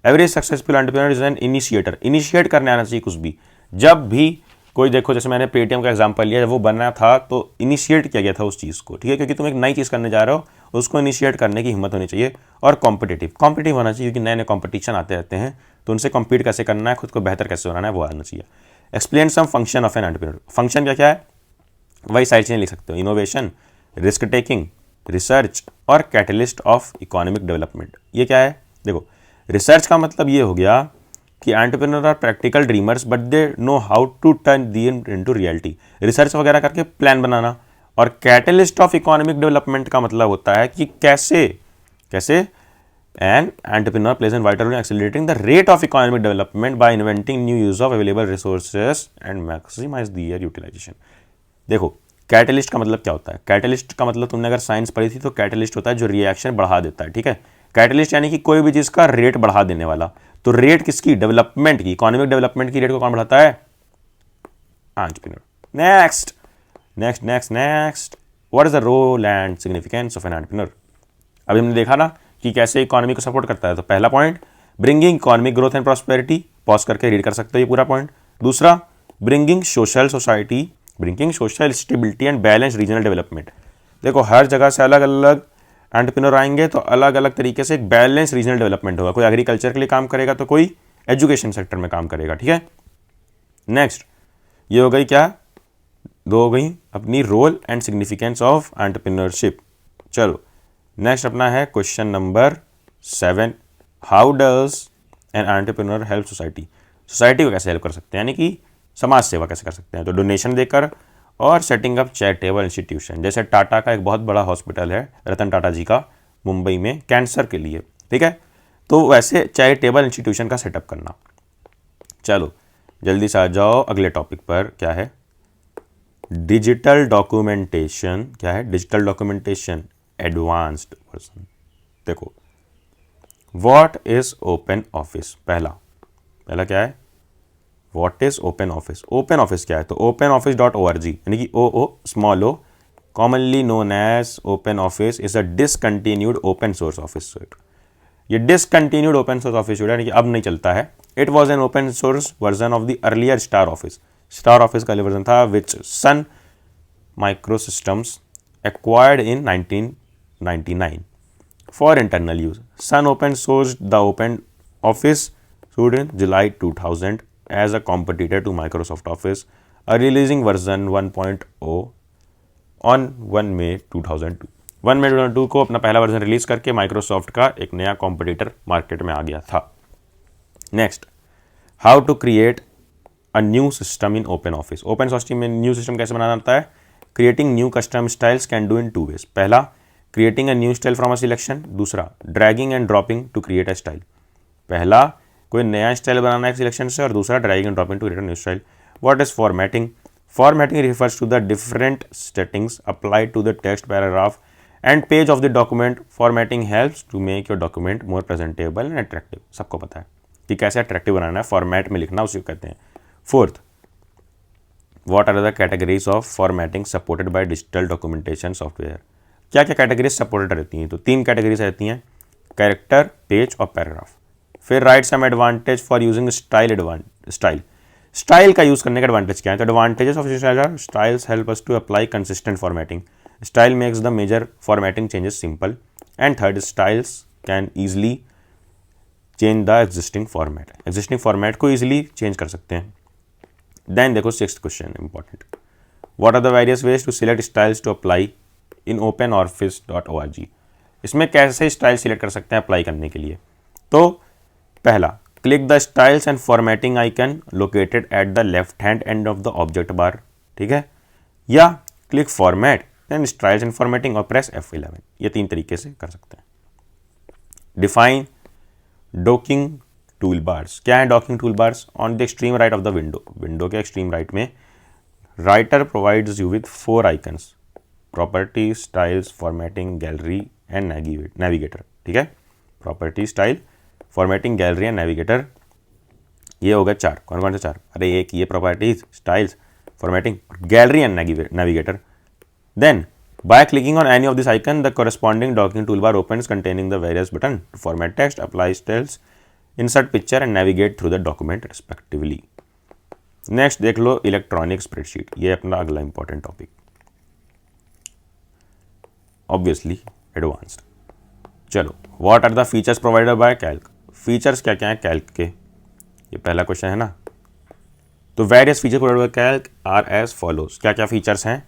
every successful entrepreneur is an initiator, initiate करने आना चाहिए कुछ भी। जब भी कोई देखो, जैसे मैंने पेटीएम का एग्जांपल लिया, जब वो बना था तो इनिशिएट किया गया था उस चीज़ को, ठीक है, क्योंकि तुम एक नई चीज़ करने जा रहे हो, उसको इनिशिएट करने की हिम्मत होनी चाहिए। और कॉम्पिटिटिव होना चाहिए, क्योंकि नए नए कॉम्पिटिशन आते रहते हैं, तो उनसे कम्पीट कैसे करना है, खुद को बेहतर कैसे बनाना है, वो आना चाहिए। Explain some function of an entrepreneur. Function क्या क्या है, वही सारी चीज़ें लिख सकते हो, इनोवेशन, रिस्क टेकिंग, रिसर्च और कैटलिस्ट ऑफ इकोनॉमिक डेवलपमेंट। ये क्या है, देखो रिसर्च का मतलब ये हो गया कि entrepreneur are practical dreamers but they know how to turn them into reality, research वगैरह करके प्लान बनाना। और कैटलिस्ट ऑफ इकोनॉमिक डेवलपमेंट का मतलब होता है कि कैसे an entrepreneur plays an vital role in accelerating the rate of economic development by inventing new use of available resources and maximize their utilization. देखो कैटलिस्ट का मतलब क्या होता है, कैटलिस्ट का मतलब तुमने अगर साइंस पढ़ी थी तो कैटलिस्ट होता है जो रिएक्शन बढ़ा देता है, ठीक है। कैटलिस्ट यानी कि कोई भी चीज़ का रेट बढ़ा देने वाला। तो रेट किसकी, डेवलपमेंट की, इकोनॉमिक डेवलपमेंट की रेट को कौन बढ़ाता है, entrepreneur. Next what is the role and significance of an entrepreneur. अभी हमने देखा ना कि कैसे इकोनॉमी को सपोर्ट करता है। तो पहला point, bringing economic growth and prosperity, pause करके रीड कर सकते हो ये पूरा पॉइंट। दूसरा, bringing social stability and balance regional development. देखो हर जगह से अलग अलग एंटरप्रेन्योर आएंगे तो अलग अलग तरीके से एक बैलेंस रीजनल डेवलपमेंट होगा। कोई एग्रीकल्चर के लिए काम करेगा तो कोई एजुकेशन सेक्टर में काम करेगा, ठीक है। नेक्स्ट, ये हो गई क्या, 2 हो गई अपनी role and significance of entrepreneurship. चलो नेक्स्ट अपना है question number 7, how does an entrepreneur help society. Society को कैसे हेल्प कर सकते हैं, यानी कि समाज सेवा कैसे कर सकते हैं। तो डोनेशन देकर और सेटिंग अप चैरिटेबल इंस्टीट्यूशन, जैसे टाटा का एक बहुत बड़ा हॉस्पिटल है रतन टाटा जी का मुंबई में कैंसर के लिए, ठीक है, तो वैसे चैरिटेबल इंस्टीट्यूशन का सेटअप करना। चलो जल्दी से आ जाओ अगले टॉपिक पर, क्या है डिजिटल डॉक्यूमेंटेशन। क्या है डिजिटल डॉक्यूमेंटेशन एडवांस्ड वर्जन। देखो व्हाट इज ओपन ऑफिस, पहला क्या है, what is open office. Open office क्या है, तो openoffice.org यानी कि O small O, commonly known as open office, is a discontinued open source office. ये डिसकंटिन्यूड ओपन सोर्स ऑफिस यानी कि अब नहीं चलता है। It was an open source version of the earlier Star Office का वर्जन था which Sun Microsystems acquired in 1999 for internal use. Sun open source the open office in July 2000 as a competitor to Microsoft Office, releasing version 1.0 on 1 May 2002। 1 May 2002 को अपना पहला version release करके Microsoft का एक नया competitor market में आ गया था। Next, how to create a new system in open office. Open system में न्यू सिस्टम कैसे बनाना आता है? Creating new custom styles can do in 2 ways. पहला, creating a new style from a selection. दूसरा, dragging and dropping to create a style. पहला, कोई नया स्टाइल बनाना है सिलेक्शन से, और दूसरा, dragging and dropping to create a new style. What is formatting? Formatting refers to the different settings applied to the text, paragraph, and page of the document. Formatting helps to make your document more presentable and attractive. सबको पता है कि कैसे attractive बनाना है, format में लिखना उसी को कहते हैं। Fourth, what are the categories of formatting supported by digital documentation software. क्या क्या कैटेगरीज सपोर्टेड रहती हैं? तो 3 कैटेगरीज रहती हैं, कैरेक्टर, पेज और पैराग्राफ। फिर write some advantage for using style. Style का यूज करने का एडवांटेज क्या है? तो advantages of style are, styles help us to apply consistent formatting. Style makes the major formatting changes simple. And third, styles can easily change the existing format. Existing format को easily change कर सकते हैं। Then देखो 6th question important, what are the various ways to select styles to apply in openoffice.org। इसमें कैसे style select कर सकते हैं अप्लाई करने के लिए? तो पहला, click the styles and formatting icon located at the left hand end of the object bar, ठीक है, या click format then styles and formatting और प्रेस F11। ये 3 तरीके से कर सकते हैं। Define docking tool bars. क्या है docking tool bars? On the extreme right of the window के एक्सट्रीम राइट में writer provides you with 4 icons, property, styles, formatting, gallery and navigator, ठीक है। Property, style, formatting, gallery and navigator, ये हो गए 4। कौन कौन से 4? अरे एक ये properties, styles, formatting, gallery and navigator. Then by clicking on any of this icon, the corresponding docking toolbar opens containing the various button to format text, apply styles, insert picture and navigate through the document respectively. Next देख लो electronic spreadsheet, ये अपना अगला important topic, obviously advanced. चलो, what are the features provided by Calc. Features क्या क्या है Calc के, ये पहला क्वेश्चन है ना। तो various feature provided by Calc are as follows. क्या क्या फीचर्स हैं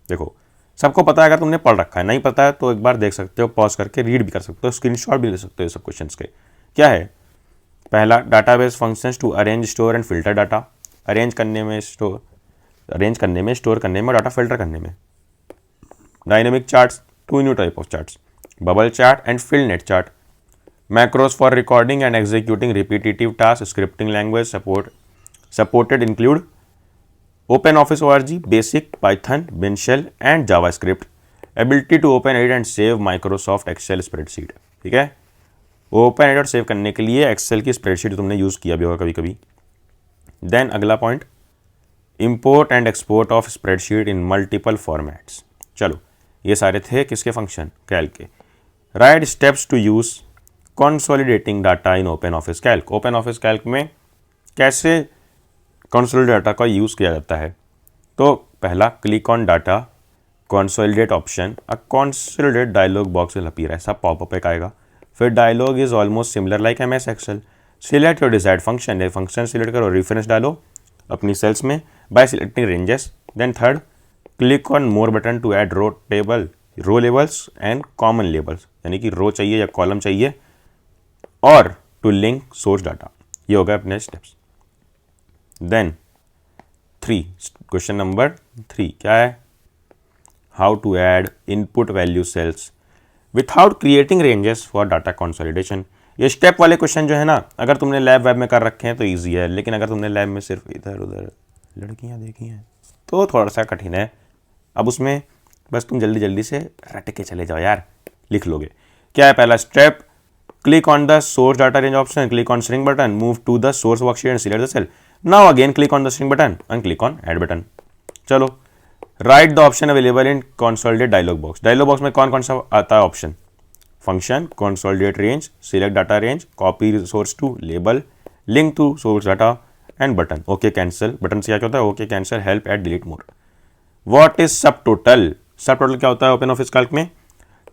देखो, सबको पता है, अगर तुमने पढ़ रखा है, नहीं पता है तो एक बार देख सकते हो, पॉज करके रीड भी कर सकते हो, स्क्रीनशॉट भी ले सकते हो सब क्वेश्चंस के। क्या है? पहला, database functions to arrange, store and filter data. Arrange करने में, स्टोर करने में, डाटा फिल्टर करने में। Dynamic charts, 2 new type of charts, bubble chart and fill net chart. Macros for recording and executing repetitive task. Scripting language supported include OpenOffice.org, Basic, Python, Bin Shell and JavaScript. Ability to open, edit and save Microsoft Excel spreadsheet, ठीक है। Open edit और save करने के लिए Excel की spreadsheet तुमने use किया भी होगा कभी कभी। देन अगला point, import and export of spreadsheet in multiple formats. चलो, ये सारे थे किसके फंक्शन? कैल्क के। Write steps to use consolidating data in open office Calc. Open office Calc में कैसे कंसोलिडेट डाटा का यूज़ किया जाता है? तो पहला, click on data consolidate option, a consolidate dialog box will appear, ऐसा पॉपअप एक आएगा। फिर dialog is almost similar like MS Excel. Select your desired function, ये फंक्शन सिलेक्ट करो, रेफरेंस डालो अपनी सेल्स में by selecting ranges. Then third, click on more button to add row labels and common labels, यानी कि रो चाहिए या column चाहिए, और टू लिंक सोर्स डाटा। ये हो गए अपने स्टेप्स। देन 3, क्वेश्चन नंबर 3 क्या है? How to add input value cells without creating ranges for data consolidation. ये स्टेप वाले क्वेश्चन जो है ना, अगर तुमने लैब वेब में कर रखे हैं तो इजी है, लेकिन अगर तुमने लैब में सिर्फ इधर उधर लड़कियां देखी हैं तो थोड़ा सा कठिन है। अब उसमें बस तुम जल्दी जल्दी से रट के चले जाओ यार, लिख लोगे। क्या है पहला step? Click on the source data range option, click on string button, move to the source worksheet and select the cell. Now again click on the string button and click on add button. चलो, write the option available in consolidate dialog box. Dialog box में कौन कौन सा आता है option? Function, consolidate range, select data range, copy source to label, link to source data and button. Okay cancel, button से क्या होता है? Okay cancel, help, add, delete, more. What is subtotal? Subtotal क्या होता है open office Calc में?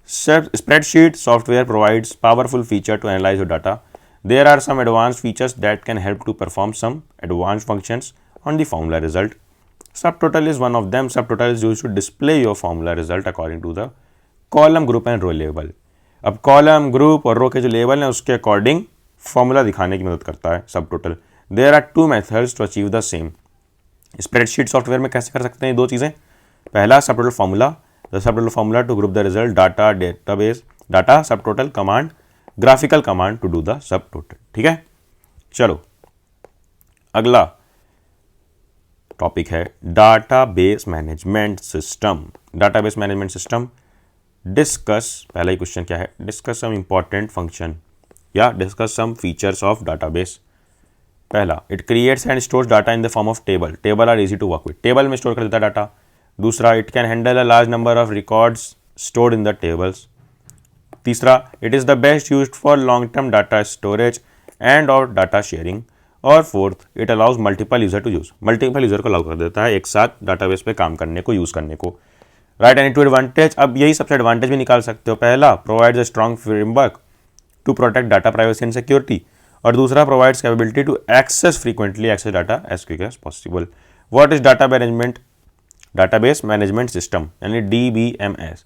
Spreadsheet software provides powerful feature to analyse your data. There are some advanced features that can help to perform some advanced functions on the formula result. Subtotal is one of them. Subtotal is used to display your formula result according to the column, group and row label. अब column, group और row के जो level हैं उसके according formula दिखाने की मदद करता है subtotal. There are two methods to achieve the same. Spreadsheet software में कैसे कर सकते हैं ये दो चीज़ें? पहला subtotal formula, the subtotal formula to group the result, data database, data subtotal command, graphical command to do the subtotal. ठीक है, चलो अगला टॉपिक है database management system. Database management system discuss, पहला ही question क्या है, discuss some important function या discuss some features of database. पहला, it creates and stores data in the form of table, table are easy to work with, table में store कर देता है डाटा। दूसरा, it can handle a large number of records stored in the tables. तीसरा, it is the best used for long term data storage and और data sharing. और fourth, it allows multiple user to use, multiple user को allow कर देता है एक साथ database पे काम करने को, यूज करने को। राइट एंड टू एडवांटेज, अब यही सबसे एडवांटेज भी निकाल सकते हो। पहला, provides a strong framework to protect data privacy and security, और दूसरा, provides capability to access frequently access data as quick as possible. What is database management system यानी DBMS?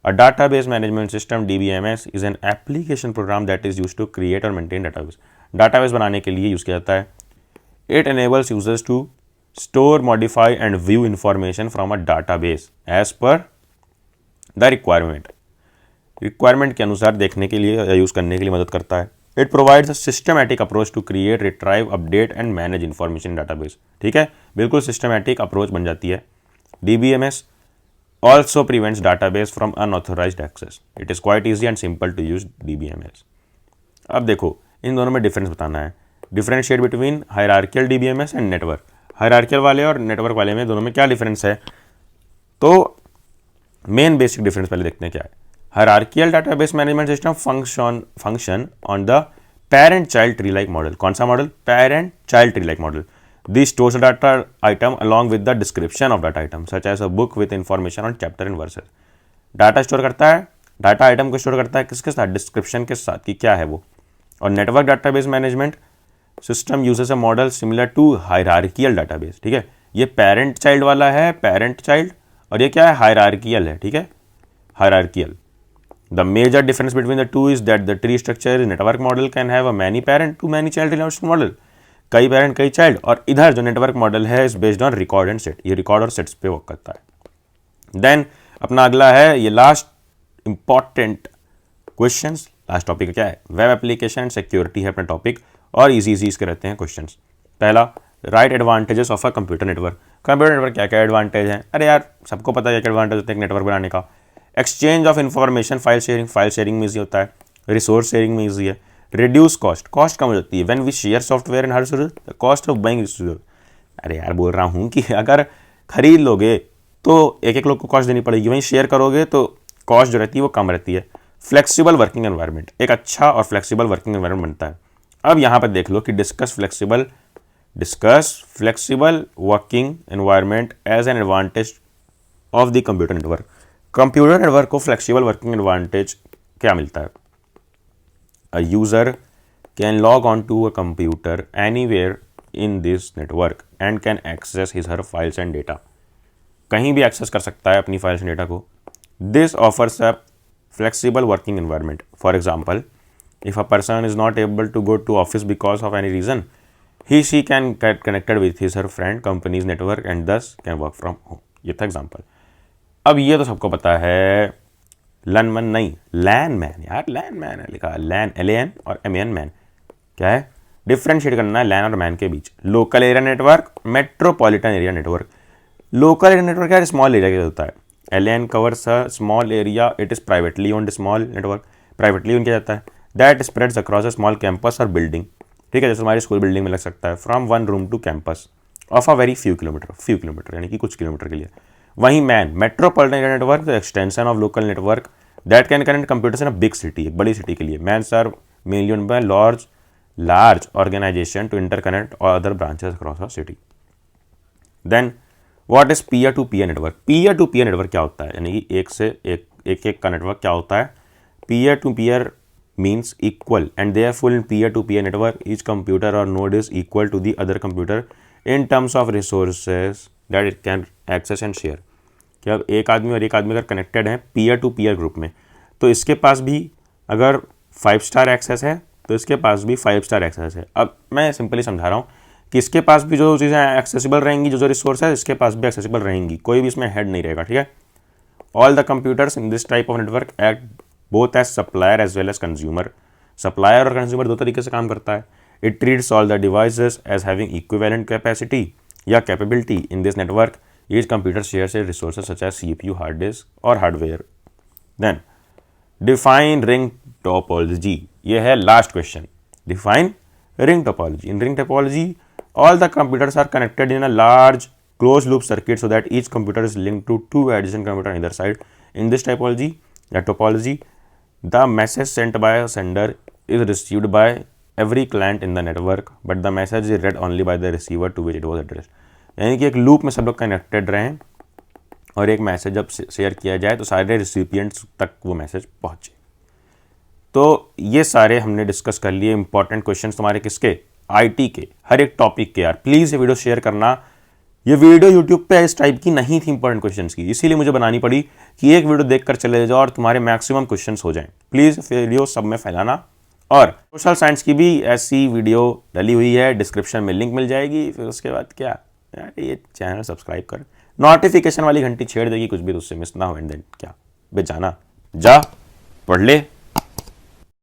A database management system DBMS is an application program that is used to create or maintain database. Database बनाने के लिए use किया जाता है। It enables users to store, modify and view information from a database as per the requirement. Requirement के अनुसार देखने के लिए या यूज़ करने के लिए मदद करता है। It provides a systematic approach to create, retrieve, update and manage information in database. ठीक है, बिल्कुल systematic approach बन जाती है। DBMS also prevents database from unauthorized access. It is quite easy and simple to use DBMS. अब देखो इन दोनों में डिफरेंस बताना है। Differentiate between hierarchical DBMS and network. Hierarchical वाले और नेटवर्क वाले में दोनों में क्या डिफरेंस है? तो मेन बेसिक डिफरेंस पहले देखते हैं क्या है। Hierarchical database management system function on the parent child tree like model. कौन सा model? Parent child tree like model. This stores a data item along with the description of that item, such as a book with information on chapter and verses. Data store करता है, data item को store करता है किसके साथ? Description के साथ कि क्या है वो। और network database management system uses a model similar to hierarchical database. ठीक है, ये पेरेंट चाइल्ड वाला है, पेरेंट चाइल्ड, और ये क्या है? हायरार्कियल है। ठीक है, hierarchical. The major difference between the two is that the tree structure is network model can have a many parent to many child relationship model, कई पेरेंट कई चाइल्ड। और इधर जो नेटवर्क मॉडल है is based on record and set, ये record और sets पे work करता है। देन अपना अगला है ये last important questions. Last topic क्या है? वेब एप्लीकेशन एंड सिक्योरिटी है अपना टॉपिक, और इजी इसके रहते हैं क्वेश्चंस। पहला, right advantages of a computer network. Computer network क्या क्या एडवांटेज हैं? अरे यार सबको पता है क्या एडवांटेज होता है एक नेटवर्क बनाने का। Exchange of information, file sharing में ईजी होता है, रिसोर्स शेयरिंग में ईजी है, रिड्यूस कॉस्ट, कॉस्ट कम हो जाती है। When we share software in हर द कॉस्ट ऑफ बाइंग, अरे यार बोल रहा हूँ कि अगर खरीद लोगे तो एक एक लोग को कॉस्ट देनी पड़ेगी, वहीं शेयर करोगे तो कॉस्ट जो रहती है वो कम रहती है। फ्लेक्सिबल वर्किंग एनवायरनमेंट, एक अच्छा और फ्लेक्सिबल वर्किंग एनवायरनमेंट बनता है। अब यहाँ पर देख लो कि discuss flexible working environment as an advantage of the computer network. Computer network को फ्लेक्सिबल वर्किंग एडवांटेज क्या मिलता है? A user can log on to a computer anywhere in this network and can access his her files and data. कहीं भी access कर सकता है अपनी फाइल्स एंड डेटा को। This offers a flexible working environment. For example, if a person is not able to go to office because of any reason, she can get connected with his her friend company's network and thus can work from home. ये था example. अब ये तो सबको पता है, लैन नहीं, लैन man यार, लैन मैन है लिखा, लैन LAN और MAN मैन। क्या है? डिफ्रेंशिएट करना है लैन और मैन के बीच। Local area network, metropolitan area network. Local area network यार स्मॉल एरिया के होता है। LAN covers a small area, it is privately owned small network, privately own किया जाता है। That spreads across a small campus or building. ठीक है, जैसे हमारी स्कूल बिल्डिंग में लग सकता है। From one room to campus of a very few kilometre यानी कि कुछ किलोमीटर के लिए। वहीं MAN, metropolitan area network, the extension of local network that can connect computers in a big city, एक बड़ी सिटी के लिए। MAN serve million by large organisation to interconnect और other branches across a city. Then what is peer to peer network? Peer to peer network क्या होता है? यानी कि एक से एक का नेटवर्क क्या होता है? Peer to peer means equal and therefore in peer-to-peer network each computer or node is equal to the other computer in terms of resources that it can access and share. कि अब एक आदमी और एक आदमी अगर कनेक्टेड हैं peer to peer group में, तो इसके पास भी अगर 5 स्टार एक्सेस है तो इसके पास भी 5 स्टार एक्सेस है। अब मैं सिंपली समझा रहा हूँ कि इसके पास भी जो चीज़ें एक्सेसिबल रहेंगी, जो रिसोर्स है इसके पास भी एक्सेसिबल रहेंगी, कोई भी इसमें हेड नहीं रहेगा, ठीक है। All the computers in this type of network act both as supplier as well as consumer. Supplier और कंज्यूमर दो तरीके से काम करता है। It treats all the devices as having equivalent capacity या capability in this network. Each computer shares its resources such as CPU, hard disk और hardware. Then define ring topology, ये है last question. Define ring topology. In ring topology all the computers are connected in a large closed loop circuit so that each computer is linked to two adjacent computers on either side. In this topology, the message sent by a sender is received by every client in the network, but the message is read only by the receiver to which it was addressed. यानी कि एक loop में सब लोग connected रहें और एक message जब शेयर किया जाए तो सारे रिसिपिएंट्स तक वो मैसेज पहुंचे। तो ये सारे हमने डिस्कस कर लिए इंपॉर्टेंट क्वेश्चंस तुम्हारे किसके, आईटी के, हर एक टॉपिक के। यार प्लीज़ ये वीडियो शेयर करना। ये वीडियो यूट्यूब पे इस टाइप की नहीं थी इंपॉर्टेंट क्वेश्चंस की, इसीलिए मुझे बनानी पड़ी कि एक वीडियो देखकर चले जाओ और तुम्हारे मैक्सिमम क्वेश्चंस हो जाएं। प्लीज़ वीडियो सब में फैलाना। और सोशल साइंस की भी ऐसी वीडियो डली हुई है, डिस्क्रिप्शन में लिंक मिल जाएगी। फिर उसके बाद क्या यार, ये चैनल सब्सक्राइब कर, नोटिफिकेशन वाली घंटी छेड़ देगी, कुछ भी तो उससे मिस ना हो। एंड देन क्या बे, जाना जा पढ़ ले।